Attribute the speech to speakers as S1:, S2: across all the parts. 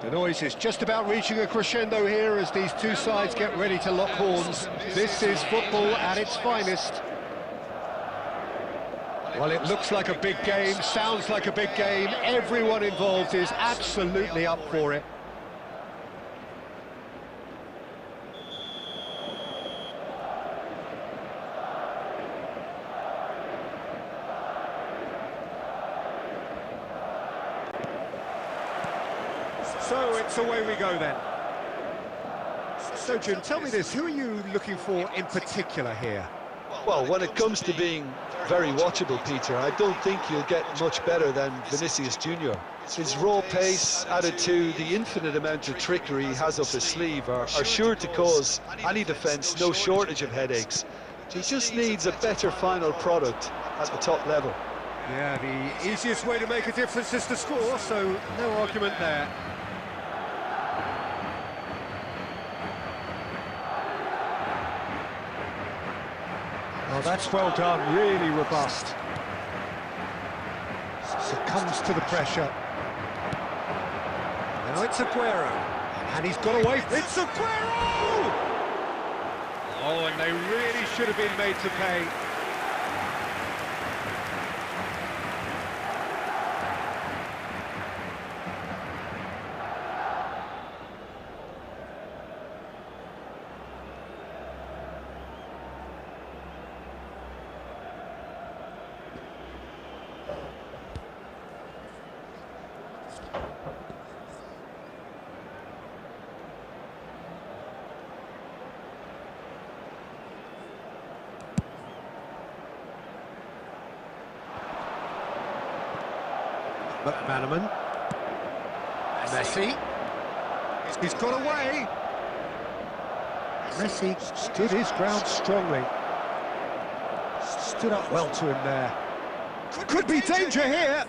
S1: The noise is just about reaching a crescendo here as these two sides get ready to lock horns. This is football at its finest. Well, it looks like a big game, sounds like a big game. Everyone involved is absolutely up for it. So it's away we go then. So Jim, tell me this, who are you looking for in particular here?
S2: Well, when it comes to being very watchable, Peter, I don't think you'll get much better than Vinicius Junior. His raw pace, added to the infinite amount of trickery he has up his sleeve, are sure to cause any defence no shortage of headaches. He just needs a better final product at the top level.
S1: Yeah, the easiest way to make a difference is to score, so no argument there. Oh, that's well done, really robust. Succumbs to the pressure. Now it's Aguero, and he's got away. It's Aguero! Oh, and they really should have been made to pay. McManaman. Messi. He's got away. Messi stood his ground strongly. Stood up well to him there. Could be danger here.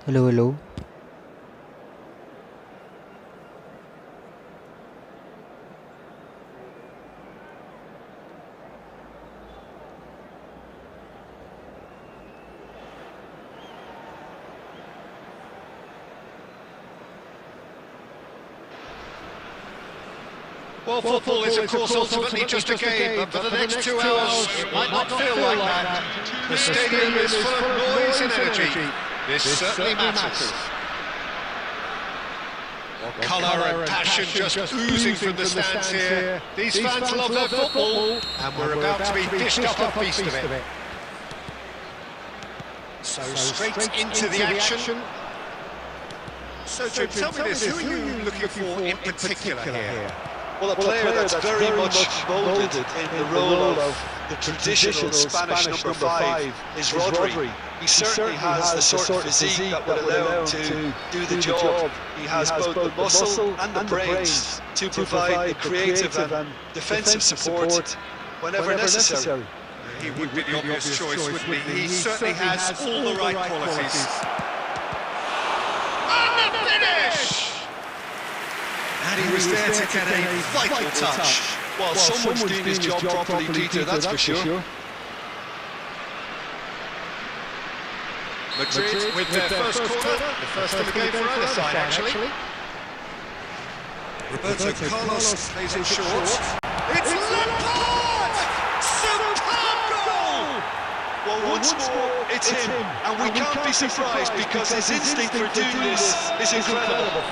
S3: Hello, hello.
S1: Well, football is, of course, ultimately just a game, but for the next 2 hours, it might not feel like that. The stadium is full of noise and energy. This certainly matters. Colour and passion just oozing from the stands here. These fans love their football, and we're about to be dished up a feast of it. So straight into the action. So, Jim, tell me this, who are you looking for in particular here?
S2: Well, a player that's very much moulded in the role of the traditional Spanish number 5 is Rodri. He certainly has the sort of physique that would allow him to do the job. He has both the muscle and the brains to provide the creative and defensive support whenever necessary.
S1: He would be the obvious choice, wouldn't he? He certainly has all the right qualities. And the finish!
S2: And he was there to get a vital touch. Well, someone's doing his job properly, Peter, that's for sure.
S1: Madrid with their first corner, the first of the game for either side, actually. Roberto Carlos plays it short. It's Lampard! Superb goal!
S2: Well, once more, it's him, and we can't be surprised because his instinct for doing this is incredible.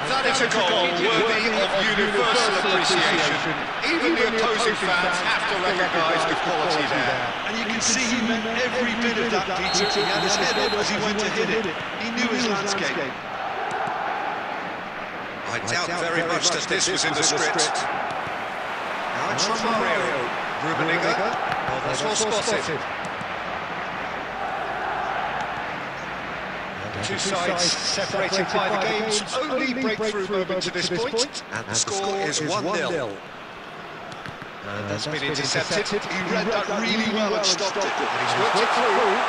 S1: That is a goal worthy of universal appreciation. Even the opposing fans have to recognise the quality there.
S2: And you can see he meant every bit of that, Peter. He had his head up as he went to hit it. He knew his landscape.
S1: I doubt very much that this was in the script. Now it's from Mario. Rummenigge. Well, that's well spotted. Two sides separated by the game's only breakthrough moment to this point, and the score is 1-0. And that's been intercepted.
S2: He read that really well and stopped it.
S1: And he's worked it through.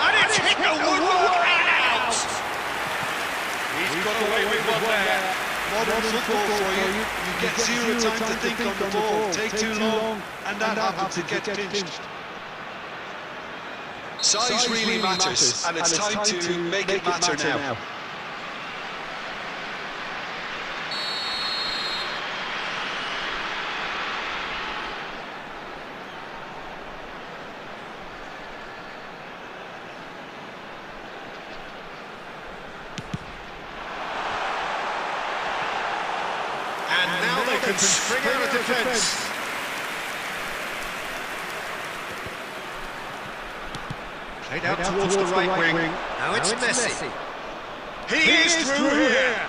S1: And it's hit the woodwork and out! He's got away with one there.
S2: Modern football for you. You get zero time to think on the ball. Take too long, and that happens to get pinched. Size really matters, and it's time to make it matter now.
S1: And now they can spring out of defence. Played out towards the right wing. Now it's Messi. He is through here.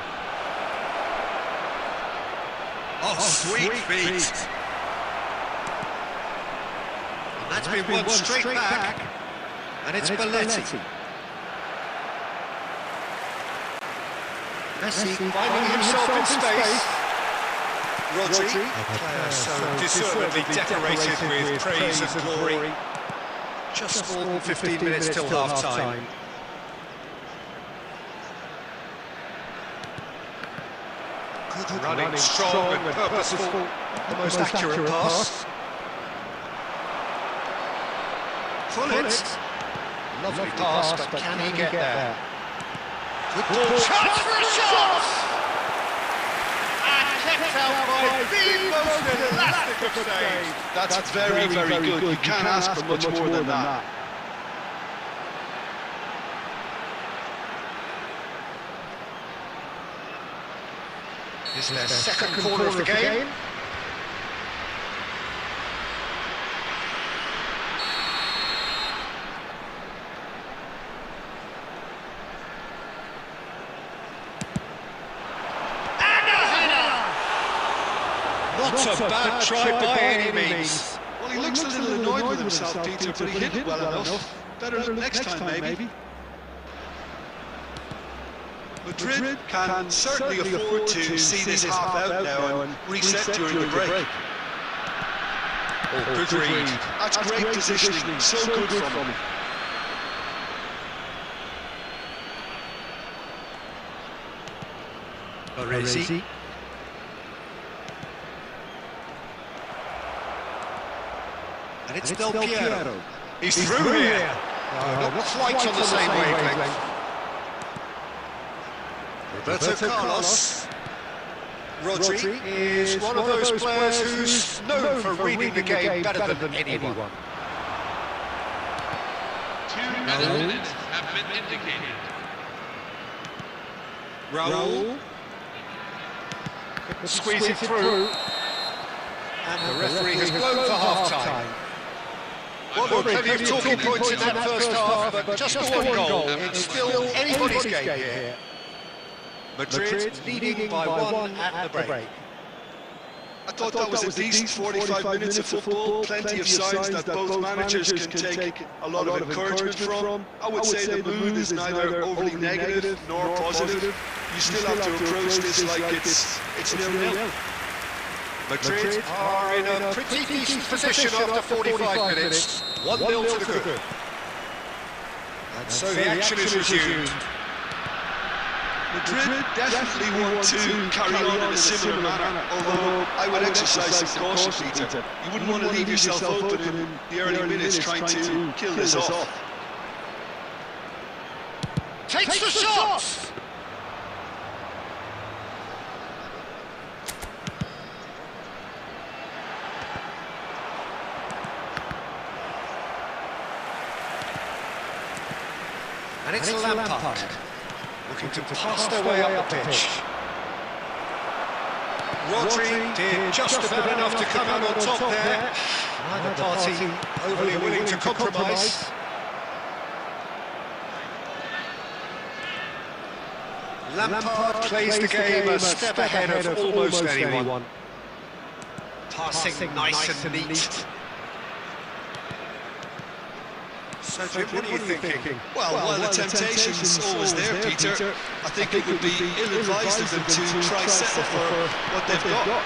S1: Oh, sweet feet. And that's been won straight back. And it's Belletti. Messi finding himself in space. Rodri, a player so deservedly decorated with praise and glory. Just more than 15 minutes till half-time. Good running, strong and purposeful. The most accurate pass. Pullet. Lovely pass, but can he get there? Good ball, chance for a shot! And kept out by the most elastic of saves.
S2: That's very, very good. You can't ask for much more than that.
S1: This is their second corner of the game. Not a bad try by any means.
S2: Well, he looks a little annoyed with himself, Peter, but he hit it well enough. Better look next time, maybe. Madrid can certainly afford to see this half out now and reset during the break.
S1: Oh, good read.
S2: That's great positioning. So good from him.
S1: Baresi. And it's Del Piero. He's through here. Not quite on the same wavelength. Roberto Carlos. Rodri is one of those players who's known for reading the game better than anyone.
S3: 2 minutes have been indicated.
S1: Raul. Squeeze it through. And the referee has blown for half-time. Well, there were plenty of talking points in that first half, but just the one goal. It's still anybody's game here. Madrid leading by one at the break.
S2: I thought that was a decent 45 minutes of football, plenty of signs that both managers can take a lot of encouragement from. I would say the mood is neither overly negative nor positive. You still have to approach this like it's 0-0.
S1: Madrid are in a pretty decent position after 45 minutes. 1-0 to the good. And so the action is resumed.
S2: Madrid definitely want to carry on in a similar manner, although I would exercise some caution, Peter. You wouldn't want to leave yourself open in the early minutes trying to kill this off.
S1: Takes the shot! And it's Lampard. Looking to pass their way up the pitch. Rodri did just about enough to come out on top there. Neither party overly willing to compromise. Lampard plays the game a step ahead of almost anyone. Passing nice and neat. So, Jim, what are you thinking?
S2: Well, while the temptation's always there, Peter, I think it would be ill-advised of them to try settle for what they've got.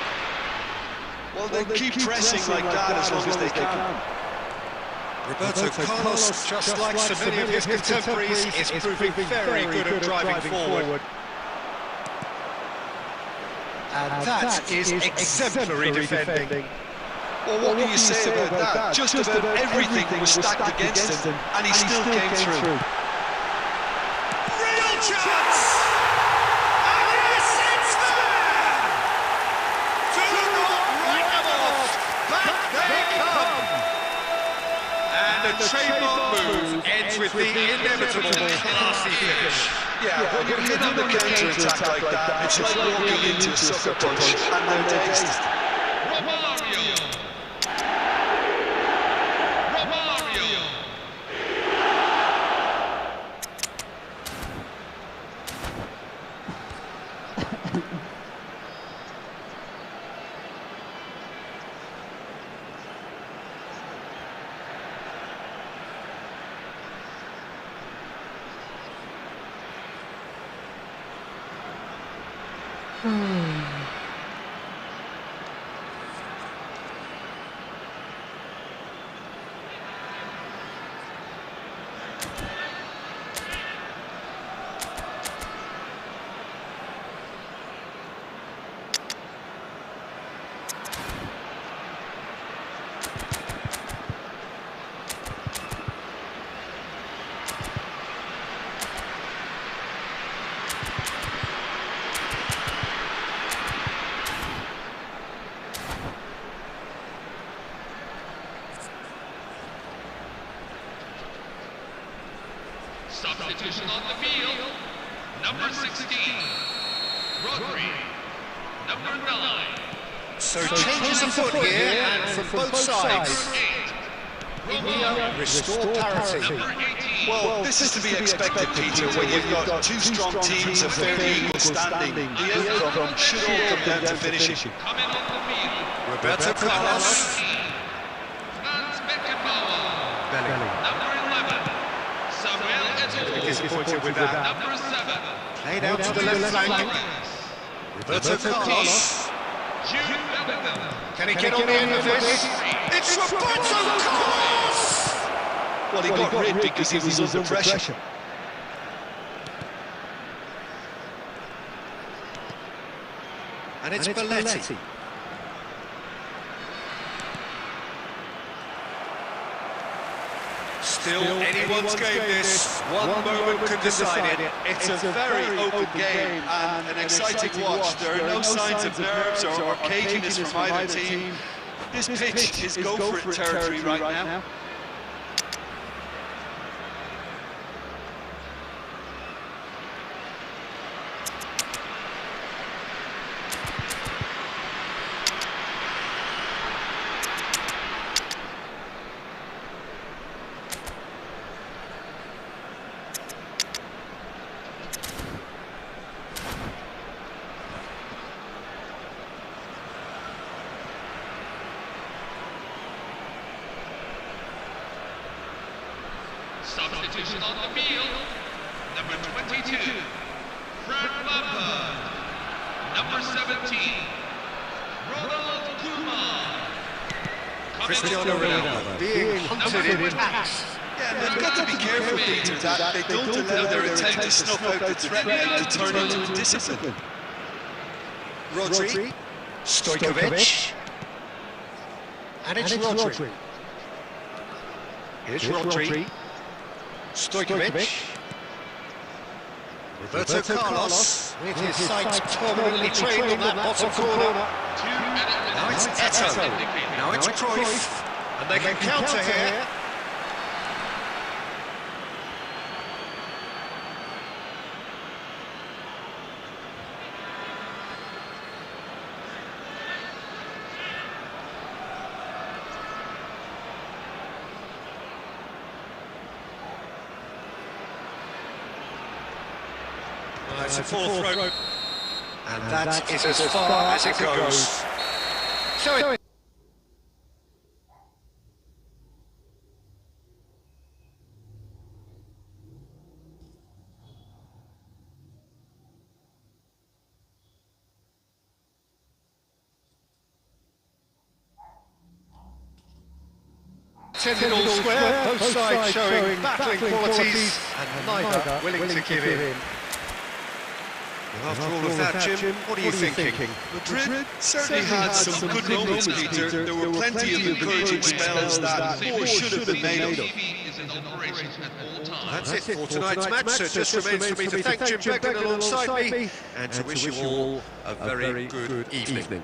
S2: Well, they keep pressing like that as long as they can.
S1: Roberto Carlos, just like so many of his contemporaries, is proving very good at driving forward. And that is exemplary defending.
S2: Well, what can you say about that? Just about everything was stacked against him, and he still came through.
S1: Real chance! And yes, it's there! Do not write them off! Back they come! And the trademark move ends with the inevitable classy finish.
S2: Yeah, when you're hit on the counter-attack like that, it's like walking into a sucker punch, and they're dazed.
S3: Romario. Substitution on the field. Number 16, Rodri. Number 9.
S1: So changes of foot here, and from both sides. Restore parity.
S2: Well, this is to be expected, Peter, when you've got two strong teams of fairly equal standing. The outcome should all come down to finishing.
S3: Coming on the field.
S1: Roberto Carlos.
S3: Franz Beckenbauer. Number 11. Samuel Eto'o.
S1: Disappointed with that.
S3: Number 7.
S1: Played out to the left flank. Roberto Carlos.
S3: Jude Bellingham.
S1: Can he get on the end of this? It's Roberto Carlos!
S2: Well, he got rid because he was under pressure.
S1: And it's Belletti. Still anyone's game this. One moment can decide it. It's a very open game and an exciting watch. There are no signs of nerves or caginess from either team. This pitch is go-for-it territory right now.
S3: Substitution on the field. Number 22, Frank Lampard. Number 17, Ronald Koeman.
S1: Cristiano Ronaldo being hunted in attacks.
S2: Yeah, they've got to be careful, Peter, that they don't allow their attempt to snuff out the threat to turn into a discipline.
S1: Rodri, Stojkovic, and it's Rodri. Here's Rodri, Stojkovic, Roberto Carlos, with his sights permanently trained on that bottom corner. Now it's Eto'o, now it's Cruyff, and they can counter here. It's a full throw, and that is as far as it goes. So it Sentinel square, both sides showing battling qualities, and neither willing to give in. After all of that, Jim, what are you thinking?
S2: Madrid certainly had some good moments, Peter. There were plenty of encouraging spells that more should have been made of.
S1: That's it for tonight's match, so it just remains for me to thank Jim Beglin alongside me and to wish you all a very good evening.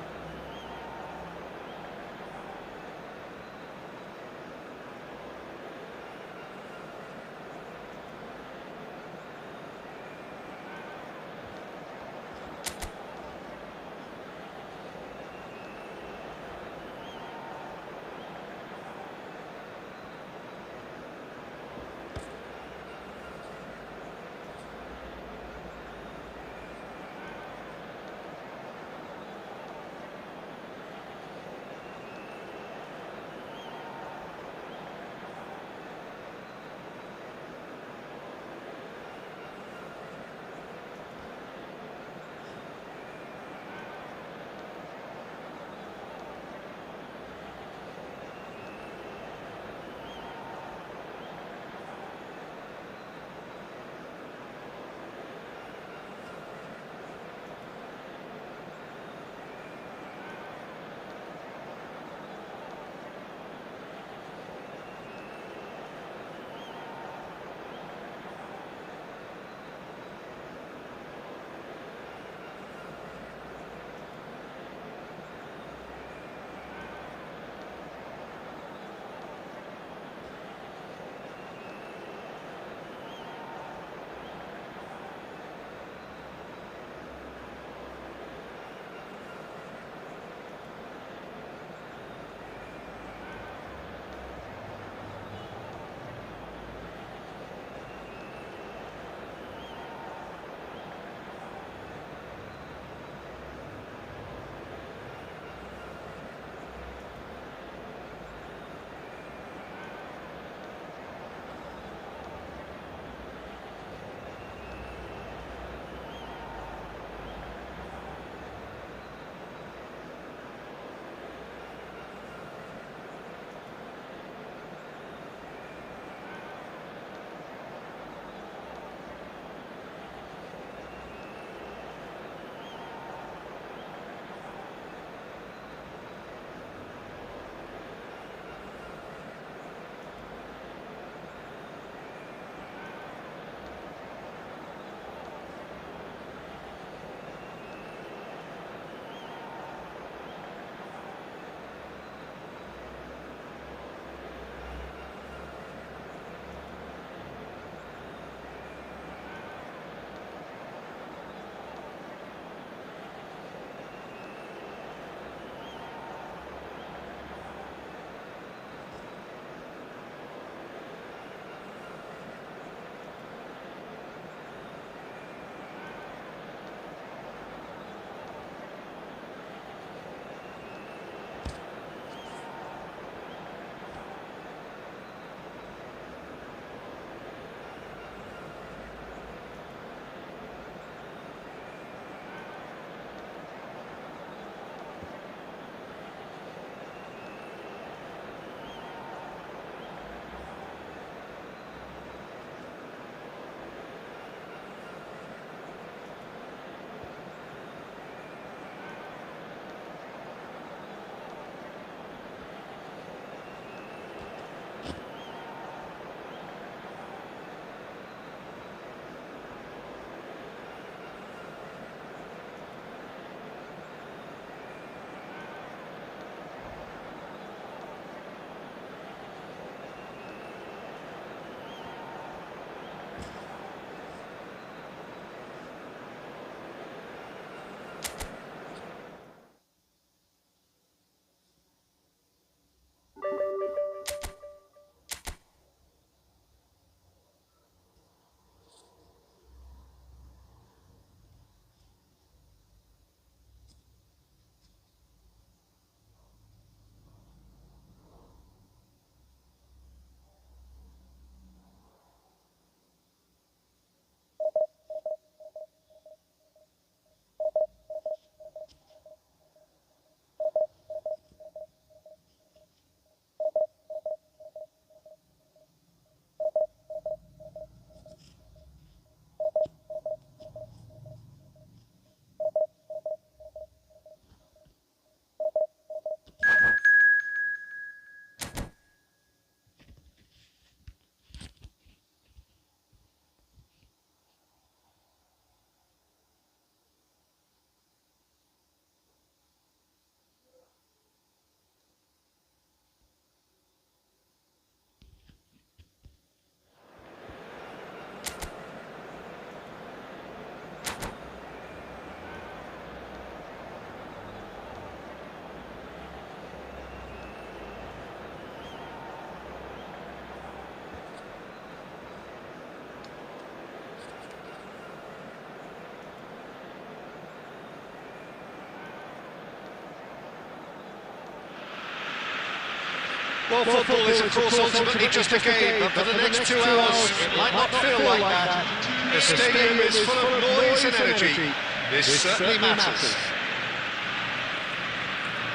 S1: Well, football is, of course, ultimately just a game, but for the next 2 hours, it might not feel like that. The stadium is full of noise and energy. This certainly matters.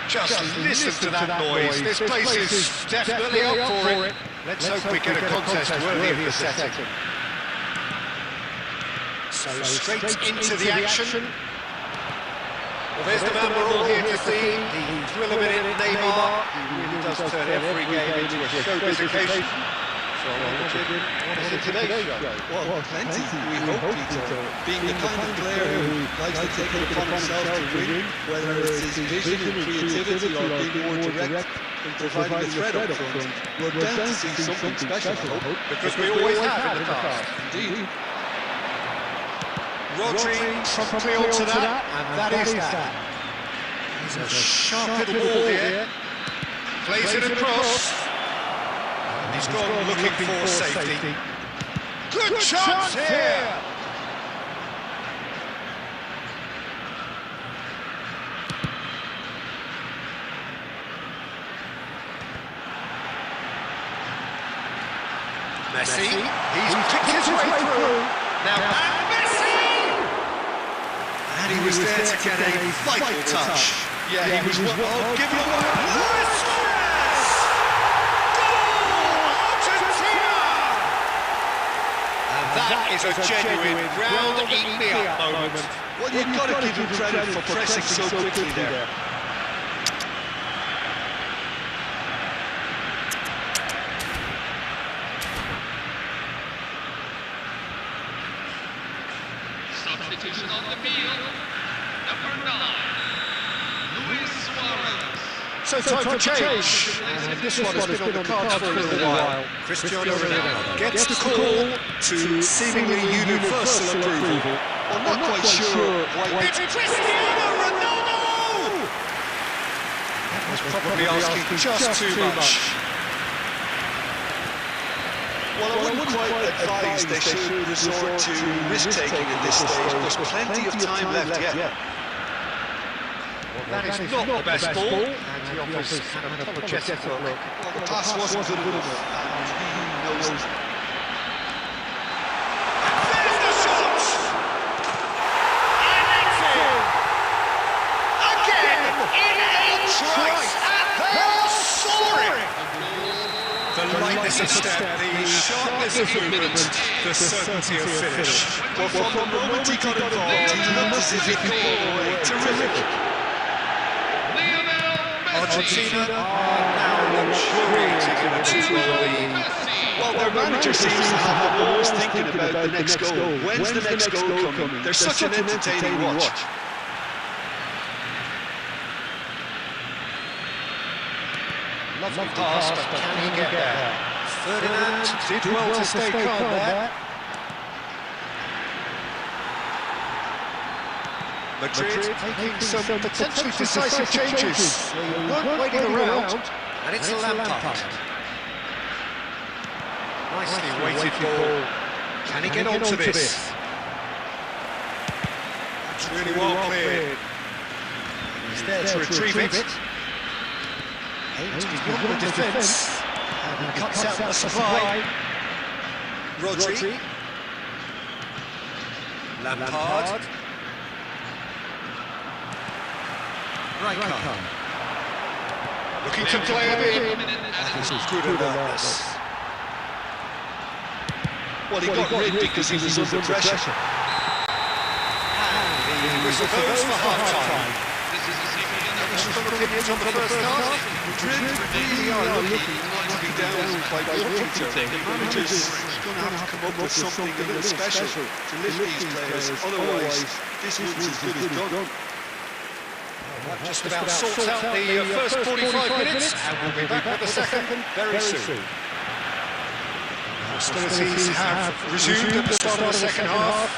S1: Just listen to that noise. This place is definitely up for it. Let's hope we get a contest worthy of the setting. So straight into the action. Well, there's the man we're all here to see, the thriller-minute Neymar. He really does turn every game into a showbiz occasion. So what is it today's show?
S2: Well, plenty, we hope, Peter. Being the kind of player who likes to take it upon himself to win, whether it's his vision and creativity or being more direct in providing the threat up front, we're bound to see something special, I hope.
S1: Because we always have in the past.
S2: Indeed.
S1: Rodri promptly onto that, and that is that. He's a sharp little ball here. Plays it across. And he's gone looking for safety. Good chance here! Messi, he's picked his way through. Now, and Messi! And he was there to get a vital touch. Yeah, he was one. Oh, give it away. Luis Suarez! Goal! Argentina! And that is a genuine round-eat-me-up moment.
S2: Well, you've got to give him credit for pressing so quickly there.
S3: Substitution on the field, number 9, Luis Suarez.
S1: So time for change. And this one has been on the cards for a little while. Cristiano Ronaldo gets the call to seemingly universal approval.
S2: I'm not quite sure why.
S1: It's Cristiano Ronaldo! That was probably asking just too much.
S2: Well, I wouldn't quite advise they should resort to risk-taking at this stage. There's plenty of time left yet.
S1: That is not the best ball, and he offers an apologetic look.
S2: Well, the pass wasn't good enough, and he knows it.
S1: There's the shot! And it's in! Again, in a trice, and they are soaring! The lightness of step, the sharpness of movement, the certainty of finish.
S2: Well, from the moment he got involved, he looked as if he could go all the way. Terrific!
S1: Argentina are now luxuriating in a 2-goal lead.
S2: Well, their manager seems to have them always thinking about the next goal. When's the next goal coming? They're such an entertaining watch.
S1: Lovely pass, but can he get there? Ferdinand did well to stay calm there. Madrid making some potentially decisive changes. They weren't waiting around, and it's Lampard. Nicely weighted ball. Can he get onto this? It's really well cleared. He's there to retrieve it. Aims beyond the defence. And he cuts out the supply. Rodri. Lampard. Rijkaard. Looking to play him in. And he's good alertness.
S2: Well, he got rid because he was under pressure.
S1: And the whistle goes for half-time. Strong opinions on the first half.
S2: Madrid really are looking not to be down by Peter. The manager's going to have to come up with something a little special to lift these players. Otherwise, this one's as good as done.
S1: That just about sorts out the first 45 minutes, and we'll be back with the second very soon. Hostilities have resumed at the start of the second half.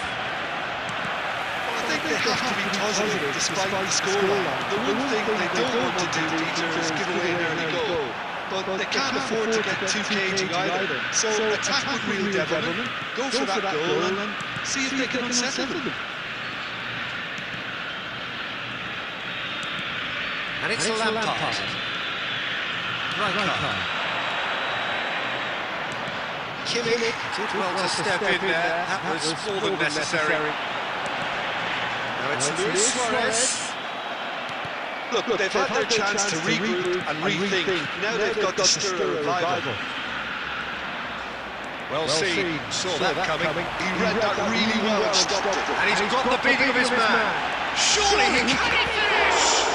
S2: I think they have to be positive despite the scoreline. The one thing they don't want to do, Peter, is give away an early goal. But they can't afford to get too cagey either. So attack with real devilment, go for that goal and see if they can unsettle them.
S1: And it's Lampard. Rijkaard. Kimmich did well to step in there. That was more than necessary. Now it's Luis Suarez.
S2: Look, they've had their chance to regroup and rethink. Now they've got to stir a revival.
S1: Well seen, saw that coming. He read that really well and stopped it. And he's got the beating of his man. Surely he can finish!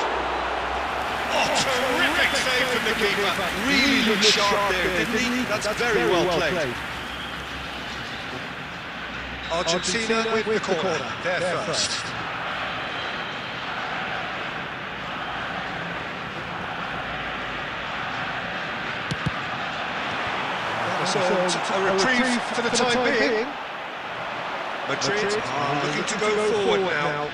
S1: Oh, terrific save from the keeper.
S2: Really looked sharp there, didn't he? That's very well played.
S1: Argentina with the corner. They're first. So, a reprieve for the time being. Madrid are looking to go forward now.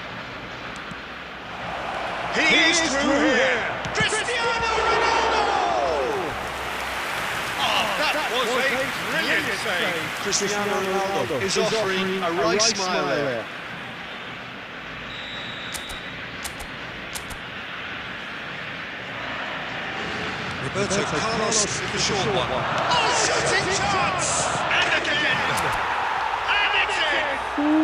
S1: He is through here. Cristiano Ronaldo! Oh, that was a brilliant save.
S2: Cristiano Ronaldo is offering a right smile there.
S1: Roberto Carlos with the short one. Oh, shooting chance! And again! And it's in!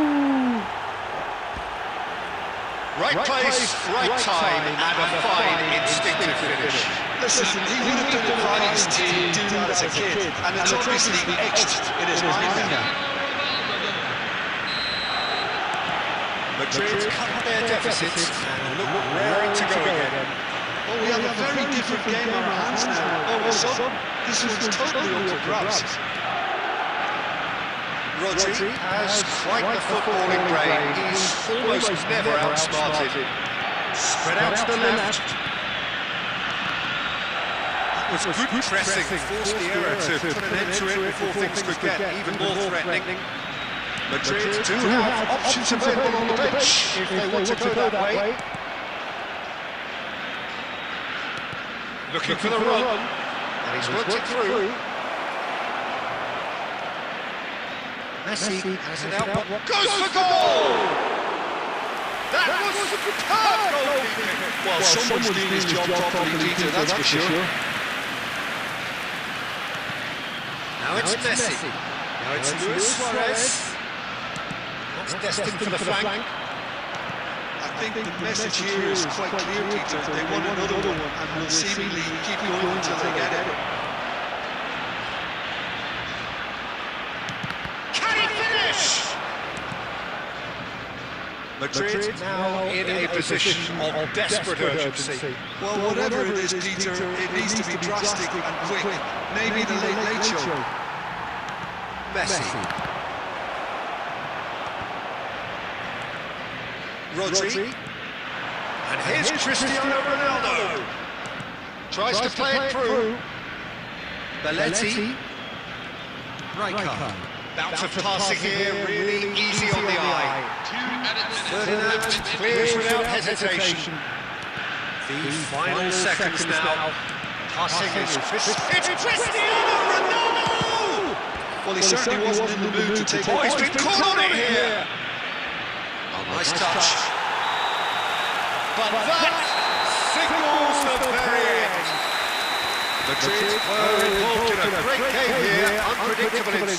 S1: Right place, right time, and a fine instinctive finish.
S2: Listen, he would have been advised to do that as a kid, and it's obviously etched in his mind now.
S1: Madrid cut their deficits and look raring to go again.
S2: Oh, we have a very different game on our hands now. All of a sudden, this was totally up to grabs.
S1: Rodri has quite the footballing brain. He's almost never outsmarted. Spread out to the left. That was good pressing. Forced the error to put an end to it before things could get even more threatening. Madrid do have options available on the bench if they want to go that way. Looking for the run, and he's worked it through. Messi has it out, goes for goal! That was superb goalkeeping!
S2: Well, someone's doing his job properly, Peter, that's for sure.
S1: Now it's Messi. Now it's Luis Suarez. What's destined for the flank?
S2: I think the message here is quite clear, Peter. They want another one and will seemingly keep going until they get it.
S1: Can he finish? Madrid now in a position of desperate urgency.
S2: Well, whatever it is, Peter, it needs to be drastic and quick. Maybe the late show.
S1: Messi. Rodri. And here's Cristiano Ronaldo. Tries to play it through. Belletti. Rijkaard. Bounce of passing here, really easy on the eye. Ferdinand clears without hesitation. The final seconds now. Passing is Cristiano Ronaldo!
S2: Well, he certainly wasn't in the mood to take it.
S1: Oh, he's been caught on it here! Oh, nice touch. But that signals the very end. Madrid were involved in a great game here, unpredictable in